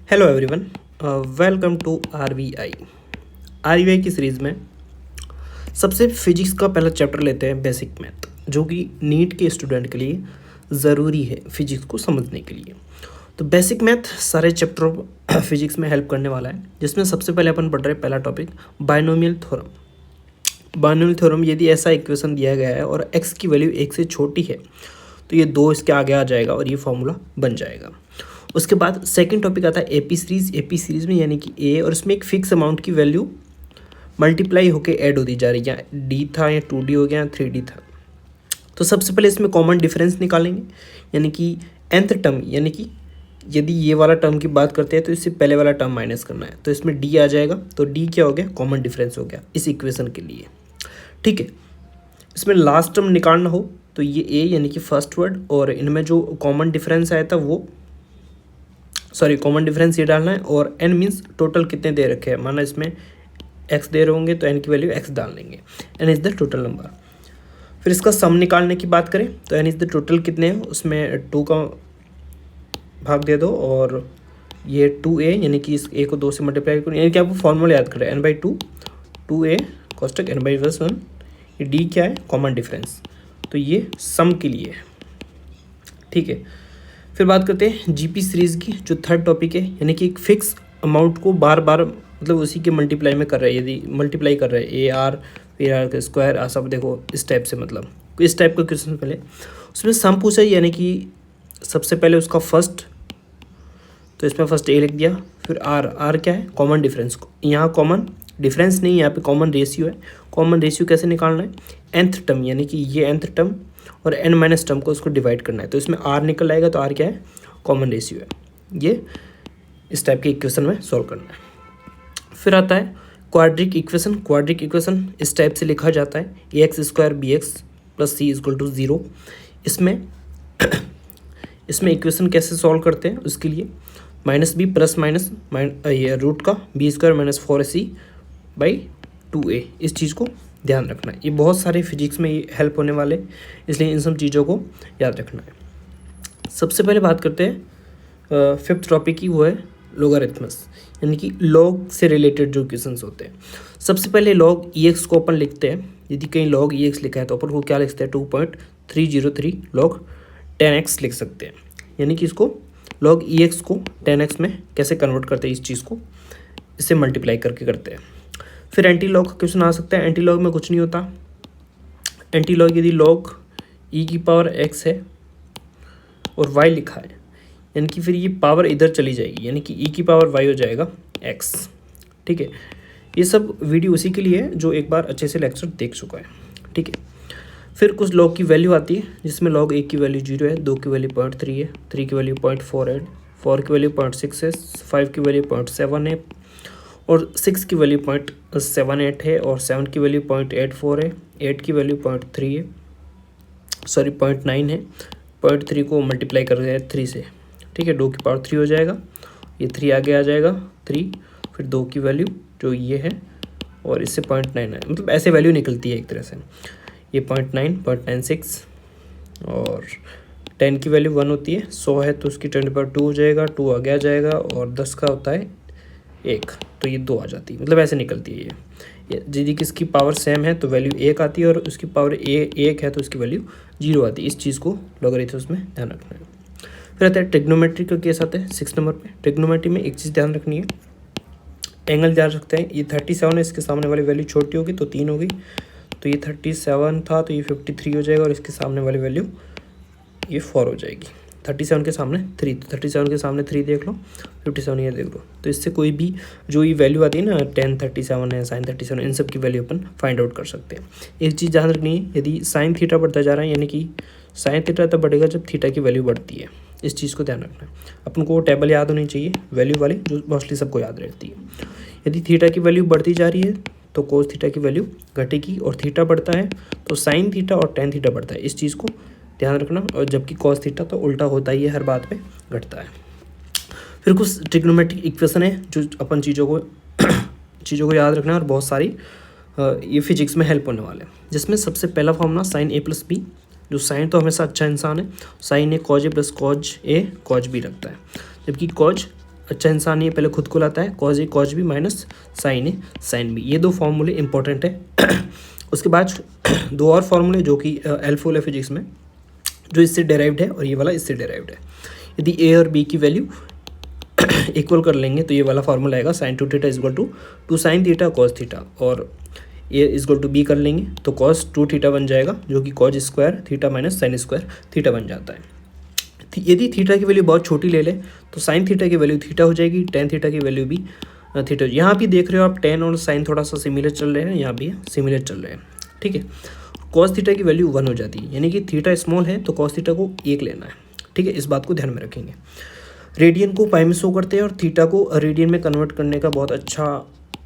Hello everyone, welcome to RVI. RVI की series में सबसे फिजिक्स का पहला चैप्टर लेते हैं, बेसिक मैथ, जो कि नीट के स्टूडेंट के लिए ज़रूरी है फिजिक्स को समझने के लिए। तो बेसिक मैथ सारे चैप्टर फिजिक्स में हेल्प करने वाला है, जिसमें सबसे पहले अपन पढ़ रहे हैं पहला topic binomial theorem. Binomial theorem, यदि ऐसा इक्वेशन दिया गया है और x की वैल्यू 1 से छोटी है तो ये 2 इसके आगे आ जाएगा और ये फॉर्मूला बन जाएगा। उसके बाद सेकंड टॉपिक आता है एपी सीरीज़। एपी सीरीज़ में यानी कि ए, और इसमें एक फिक्स अमाउंट की वैल्यू मल्टीप्लाई होकर ऐड होती जा रही है, डी था या 2d हो गया या 3d था। तो सबसे पहले इसमें कॉमन डिफरेंस निकालेंगे, यानी कि nth टर्म, यानी कि यदि ये वाला टर्म की बात करते हैं तो इससे पहले वाला टर्म माइनस करना है, तो इसमें d आ जाएगा। तो d क्या हो गया? कॉमन डिफरेंस हो गया इस इक्वेशन के लिए। ठीक है, इसमें लास्ट टर्म निकालना हो तो ये a यानी कि फर्स्ट वर्ड, और इनमें जो कॉमन डिफरेंस आया था वो कॉमन डिफरेंस ये डालना है, और n मीन्स टोटल कितने दे रखे हैं। माना इसमें x दे रहे होंगे तो n की वैल्यू x डाल देंगे, n is the total number. फिर इसका सम निकालने की बात करें तो n इज़ द टोटल कितने हैं, उसमें 2 का भाग दे दो, और ये 2a यानी कि इस a को 2 से मल्टीप्लाई करो, यानी कि आपको फॉर्मूला याद करें, n/2 2a कॉस्टक n/1। ये d क्या है? Common difference. तो ये सम के लिए है। ठीक है, फिर बात करते हैं जीपी सीरीज़ की, जो थर्ड टॉपिक है, यानी कि एक फिक्स अमाउंट को बार बार मतलब उसी के मल्टीप्लाई में कर रहा है। यदि मल्टीप्लाई कर रहा है ए आर फिर आर का स्क्वायर, सब देखो इस टाइप से, मतलब इस टाइप का क्वेश्चन पहले उसमें सम पूछा है, यानी कि सबसे पहले उसका फर्स्ट, तो इसमें फर्स्ट ए लिख दिया, फिर आर क्या है? Common difference. यहाँ कॉमन डिफरेंस नहीं, यहाँ पे कॉमन रेशियो है। कॉमन रेशियो कैसे निकालना है? nth टर्म, यानी कि ये nth टर्म और n माइनस टर्म को उसको डिवाइड करना है, तो इसमें r निकल आएगा, तो r क्या है? कॉमन रेशियो है। ये इस टाइप के इक्वेशन में सॉल्व करना है। फिर आता है क्वाड्रिक इक्वेशन। क्वाड्रिक इक्वेशन इस टाइप से लिखा जाता है, ax² bx + c = 0। इसमें इक्वेशन कैसे सॉल्व करते हैं, उसके लिए -b प्लस माइनस ये रूट का b² - 4ac/2a, इस चीज़ को ध्यान रखना है। ये बहुत सारे फिजिक्स में ये हेल्प होने वाले, इसलिए इन सब चीज़ों को याद रखना है। सबसे पहले बात करते हैं फिफ्थ टॉपिक की, वो है लोगारिथम्स, यानी कि लॉग से रिलेटेड जो क्वेश्चंस होते हैं। सबसे पहले लॉग ex को अपन लिखते हैं। यदि कहीं लॉग ex लिखा है तो अपन को क्या लिखते हैं? 2.303 log 10x लिख सकते हैं, यानी कि इसको log ex को 10x में कैसे कन्वर्ट करते हैं, इस चीज़ को इससे मल्टीप्लाई करके करते हैं। फिर एंटी लॉग का क्वेश्चन आ सकता है। एंटी लॉग में कुछ नहीं होता। एंटी लॉग यदि log e⁻x है और y लिखा है, यानी कि फिर ये पावर इधर चली जाएगी, यानी कि e⁻y हो जाएगा x। ठीक है, ये सब वीडियो उसी के लिए है जो एक बार अच्छे से लेक्चर देख चुका है। ठीक है, फिर कुछ लॉग की वैल्यू आती है, जिसमें log 1 की वैल्यू 0 है, 2 की वैल्यू 0.3 है, 3 की वैल्यू 0.4 है, 4 की वैल्यू 0.6 है, 5 की वैल्यू 0.7 है, और 6 की वैल्यू 0.78 है, और 7 की वैल्यू 0.84 है, 8 की वैल्यू 0.9 है। 0.3 को मल्टीप्लाई कर रहे हैं 3 से। ठीक है, 2 की पावर 3 हो जाएगा, ये 3 आगे आ जाएगा 3, फिर 2 की वैल्यू जो ये है, और इससे 0.9 है, मतलब ऐसे वैल्यू निकलती है एक तरह से। ये 0.9 0.96, और 10 की वैल्यू 1 होती है, 100 है तो उसकी 10⁻2 हो जाएगा, 2 आगे आ जाएगा, और 10 का होता है 1, तो ये 2 आ जाती है, मतलब ऐसे निकलती है ये। यदि किसकी पावर सेम है तो वैल्यू 1 आती है, और उसकी पावर 1 है तो उसकी वैल्यू 0 आती है। इस चीज़ को लॉगरिथम्स में ध्यान रखना है। फिर आता है ट्रिग्नोमेट्री का केस आता है 6 नंबर पे। ट्रिग्नोमेट्री में एक चीज़ ध्यान रखनी है, एंगल ध्यान रखते हैं। ये 37 है, इसके सामने वाली वैल्यू छोटी होगी तो 3 होगी, तो ये 37 था तो ये 53 हो जाएगा, और इसके सामने वाली वैल्यू ये 4 हो जाएगी। 37 के सामने 3, तो 37 के सामने 3 देख लो, 57 ये देख लो। तो इससे कोई भी जो ये वैल्यू आती है ना, tan 37 है, sin 37, इन सब की वैल्यू अपन फाइंड आउट कर सकते हैं। एक चीज़ ध्यान रखनी है, यदि sin थीटा बढ़ता जा रहा है, यानी कि sin थीटा तब बढ़ेगा जब थीटा की वैल्यू बढ़ती है। इस चीज़ को ध्यान रखना है। अपन को टेबल याद होनी चाहिए वैल्यू वाली, जो मोस्टली सबको याद रहती है। यदि थीटा की वैल्यू बढ़ती जा रही है तो कोस थीटा की वैल्यू घटेगी, और थीटा बढ़ता है तो साइन थीटा और टेन थीटा बढ़ता है। इस चीज़ को ध्यान रखना, और जबकि कॉस थीटा तो उल्टा होता ही है, हर बात पे घटता है। फिर कुछ ट्रिग्नोमेट्रिक इक्वेशन है जो अपन चीज़ों को याद रखना है, और बहुत सारी ये फिजिक्स में हेल्प होने वाले हैं। जिसमें सबसे पहला फॉर्मूला साइन a + b, जो साइन तो हमेशा अच्छा इंसान है, sign a cos a + cos a cos b रखता है, जबकि cos अच्छा इंसान नहीं है, पहले खुद को लाता है, कॉज ए कॉज बी माइनस साइन ए साइन बी। ये दो फॉर्मूले इंपॉर्टेंट है। उसके बाद दो और फॉर्मूले जो कि हेल्पफुल है फिजिक्स में, जो इससे डेराइव्ड है और ये वाला इससे डेराइव्ड है। यदि ए और बी की वैल्यू इक्वल कर लेंगे तो ये वाला फार्मूला आएगा sine two theta is equal to two sine theta cos theta, और ए इजक्वल टू बी कर लेंगे तो कॉस टू थीटा बन जाएगा, जो कि cause square theta minus sine square theta बन जाता है। यदि थीटा की वैल्यू बहुत छोटी ले लें तो साइन थीटा की वैल्यू थीटा हो जाएगी, टेन थीटा की वैल्यू भी थीटा। यहाँ भी देख रहे हो आप टेन और साइन थोड़ा सा सिमिलर चल रहे हैं, यहाँ भी सिमिलर चल रहे हैं, ठीक है। कॉस थीटा की वैल्यू 1 हो जाती है, यानी कि थीटा स्मॉल है तो कॉस थीटा को 1 लेना है, ठीक है। इस बात को ध्यान में रखेंगे। रेडियन को पाई में शो करते हैं और थीटा को रेडियन में कन्वर्ट करने का बहुत अच्छा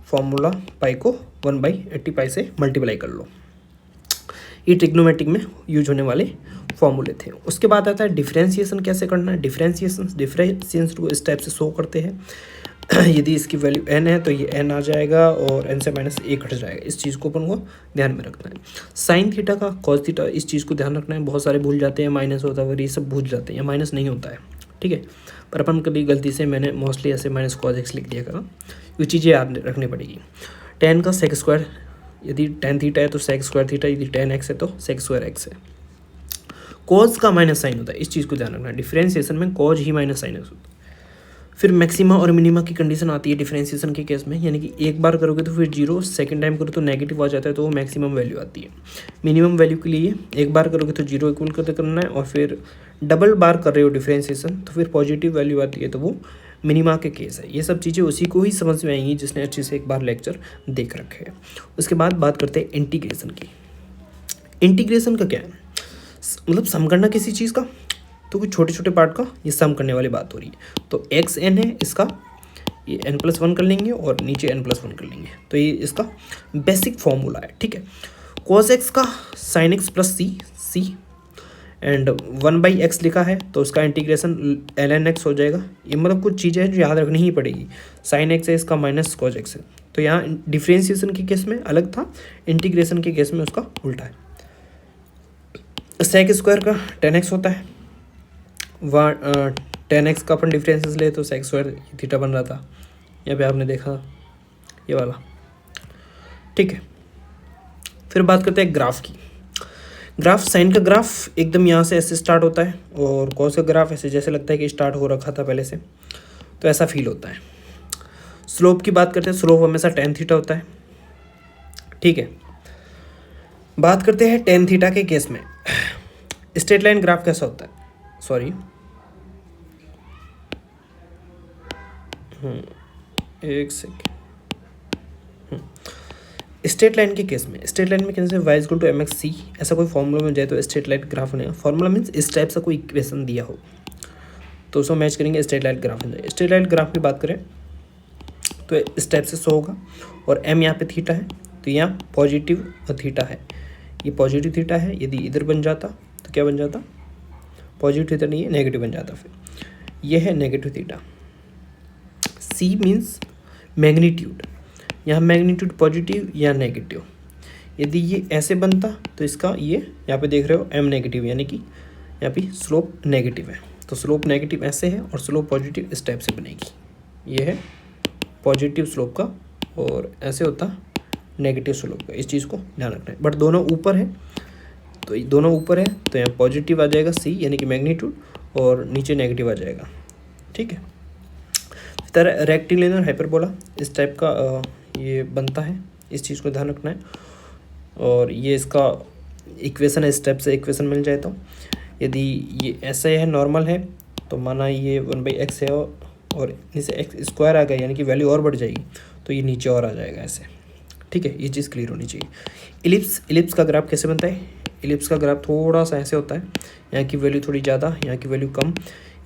फॉर्मूला, पाई को 1/80 पाई से मल्टीप्लाई कर लो। ये ट्रिग्नोमेट्रिक में यूज होने वाले फॉर्मूले थे। उसके बाद आता है डिफरेंशिएशन कैसे करना है। डिफरेंशिएशन को इस टाइप से शो करते हैं। यदि इसकी वैल्यू n है तो ये n आ जाएगा और n से माइनस 1 हट जाएगा। इस चीज़ को अपन को ध्यान में रखना है। साइन थीटा का कॉस थीटा, इस चीज़ को ध्यान रखना है। बहुत सारे भूल जाते हैं, माइनस होता है, ये सब भूल जाते हैं, या माइनस नहीं होता है, ठीक है। पर अपन कभी गलती से, मैंने मोस्टली ऐसे माइनस कॉस एक्स लिख दिया करा, ये चीज़ें याद रखनी पड़ेगी। टेन का सेक स्क्वायर, यदि टेन थीटा है तो सेक स्क्वायर थीटा, यदि टेन एक्स है तो सेक स्क्वायर एक्स है। कॉज का माइनस साइन होता है, इस चीज़ को ध्यान रखना है। डिफरेंशिएशन में कॉज ही माइनस साइन होता है। फिर मैक्सिमा और मिनिमा की कंडीशन आती है डिफरेंशिएशन के केस में, यानी कि एक बार करोगे तो फिर जीरो, सेकंड टाइम करो तो नेगेटिव आ जाता है, तो वो मैक्सिमम वैल्यू आती है। मिनिमम वैल्यू के लिए एक बार करोगे तो जीरो इक्वल करना है, और फिर डबल बार कर रहे हो डिफरेंशिएशन तो फिर पॉजिटिव वैल्यू आती है, तो वो मिनिमा के केस है। ये सब चीज़ें उसी को ही समझ में आएंगी जिसने अच्छे से एक बार लेक्चर देख रखे हैं। उसके बाद बात करते हैं इंटीग्रेशन की। इंटीग्रेशन का क्या है, मतलब सम करना किसी चीज़ का, तो कुछ छोटे छोटे पार्ट का ये सम करने वाली बात हो रही है। तो एक्स एन है, इसका ये n+1 कर लेंगे और नीचे n+1 कर लेंगे, तो ये इसका बेसिक फॉर्मूला है, ठीक है। cos x का sin x plus C and 1/x लिखा है तो उसका इंटीग्रेशन ln x हो जाएगा। ये मतलब कुछ चीज़ें हैं जो याद रखनी ही पड़ेगी। sin x है, इसका माइनस cos x है, तो यहाँ डिफ्रेंशिएशन के केस में अलग था, इंटीग्रेशन के केस में उसका उल्टा है। सेक स्क्वायर का 10x होता है, 10x का अपन डिफरेंसेस ले तो सेक स्क्वायर थीटा बन रहा था, यहाँ पे आपने देखा ये वाला, ठीक है। फिर बात करते हैं ग्राफ की। ग्राफ, साइन का ग्राफ एकदम यहाँ से ऐसे स्टार्ट होता है और कॉस का ग्राफ ऐसे जैसे लगता है कि स्टार्ट हो रखा था पहले से, तो ऐसा फील होता है। स्लोप की बात करते हैं, स्लोप हमेशा टेन थीटा होता है, ठीक है। बात करते हैं टेन थीटा के केस में स्ट्रेट लाइन ग्राफ कैसा होता है, सॉरी एक सेकेंड। स्ट्रेट लाइन के केस में, स्ट्रेट लाइन में कैसे y equal to mx c, ऐसा कोई फॉर्मूला में जाए तो स्ट्रेट लाइन ग्राफ बनेगा। फॉर्मूला मीन्स इस टाइप से कोई इक्वेशन दिया हो तो उसको मैच करेंगे, स्ट्रेट लाइन ग्राफ बन जाए। स्ट्रेट लाइन ग्राफ की बात करें तो इस टाइप से शो होगा, और m यहाँ पे थीटा है तो यहाँ पॉजिटिव थीटा है, ये पॉजिटिव थीटा है। यदि इधर बन जाता तो क्या बन जाता, पॉजिटिव थीटा नहीं है, नेगेटिव बन जाता। फिर ये है negative theta. c means magnitude, यहाँ मैग्नीट्यूड पॉजिटिव या नेगेटिव। यदि ये ऐसे बनता तो इसका ये यहाँ पे देख रहे हो m नेगेटिव, यानी कि यहाँ पे स्लोप नेगेटिव है, तो स्लोप नेगेटिव ऐसे है और स्लोप पॉजिटिव इस टाइप से बनेगी। ये है पॉजिटिव स्लोप का और ऐसे होता नेगेटिव स्लोप का, इस चीज़ को ध्यान रखना है। बट दोनों ऊपर है, तो दोनों ऊपर है तो यहाँ पॉजिटिव आ जाएगा c यानी कि मैग्नीट्यूड, और नीचे नेगेटिव आ जाएगा, ठीक है। इस तरह रेक्टिलिनियर हाइपरबोला इस टाइप का ये बनता है, इस चीज़ को ध्यान रखना है। और ये इसका इक्वेशन है, इस टाइप से इक्वेशन मिल जाए तो यदि ये ऐसे है नॉर्मल है तो माना ये 1/x है और नीचे एक्स स्क्वायर आ गया, यानी कि वैल्यू और बढ़ जाएगी तो ये नीचे और आ जाएगा ऐसे, ठीक है। ये चीज़ क्लियर होनी चाहिए। इलिप्स का ग्राफ कैसे बनता है, इलिप्स का ग्राफ थोड़ा सा ऐसे होता है, यहाँ की वैल्यू थोड़ी ज़्यादा, यहाँ की वैल्यू कम।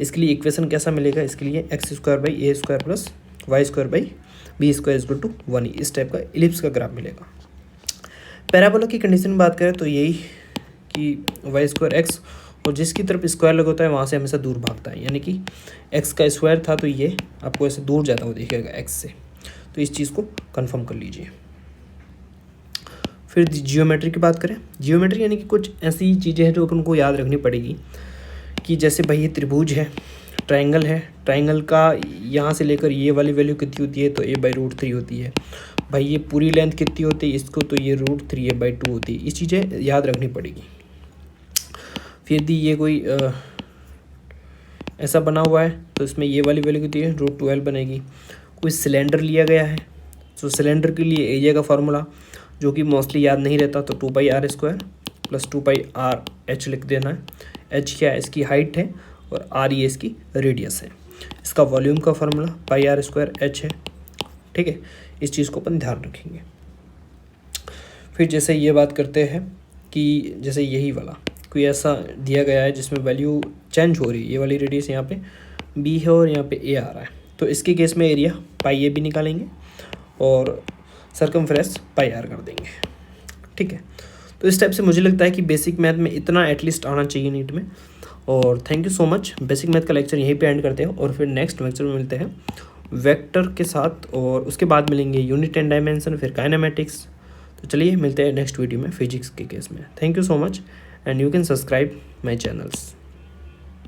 इसके लिए इक्वेशन कैसा मिलेगा, इसके लिए x² plus y² equal to 1, इस टाइप का इलिप्स का ग्राफ मिलेगा। पैराबोला की कंडीशन में बात करें तो यही कि y²x और जिसकी तरफ स्क्वायर लगा होता है वहाँ से हमेशा दूर भागता है, यानी कि x का स्क्वायर था तो ये आपको ऐसे दूर जाता हुआ दिखेगा x से, तो इस चीज़ को कंफर्म कर लीजिए। फिर जियोमेट्री की बात करें, जियोमेट्री यानी कि कुछ ऐसी चीज़ें हैं जो अपन को याद रखनी पड़ेगी कि जैसे भाई ये त्रिभुज है, ट्रायंगल है, ट्रायंगल का यहाँ से लेकर ये वाली वैल्यू कितनी होती है, तो a/√3 होती है। भाई ये पूरी लेंथ कितनी होती है इसको, तो ये √3a/2 होती है। ये चीज़ें याद रखनी पड़ेगी। फिर यदि ये कोई ऐसा बना हुआ है तो इसमें ये वाली वैल्यू कितनी है, √12 बनेगी। कोई सिलेंडर लिया गया है तो सिलेंडर के लिए एरिया का फार्मूला जो कि मोस्टली याद नहीं रहता, तो 2πr² + 2πrh लिख देना है। h क्या है, इसकी हाइट है, और r ये इसकी रेडियस है। इसका वॉल्यूम का फार्मूला πr² है। ठीक है, इस चीज़ को अपन ध्यान रखेंगे। फिर जैसे ये बात करते हैं कि जैसे यही वाला कोई ऐसा दिया गया है जिसमें वैल्यू चेंज हो रही है, ये वाली रेडियस यहाँ पे b है और यहाँ पे a आ रहा है, तो इसके केस में एरिया πa भी निकालेंगे और सरकमफ्रेंस πr कर देंगे। ठीक है, तो इस टाइप से मुझे लगता है कि बेसिक मैथ में इतना एटलीस्ट आना चाहिए नीट में। और thank you so much. Basic math का लेक्चर यहीं पे एंड करते हैं और फिर नेक्स्ट लेक्चर में मिलते हैं वेक्टर के साथ, और उसके बाद मिलेंगे यूनिट एंड डायमेंशन, फिर काइनेमेटिक्स। तो चलिए मिलते हैं नेक्स्ट वीडियो में फिजिक्स के केस में। Thank you so much and you can subscribe my channels.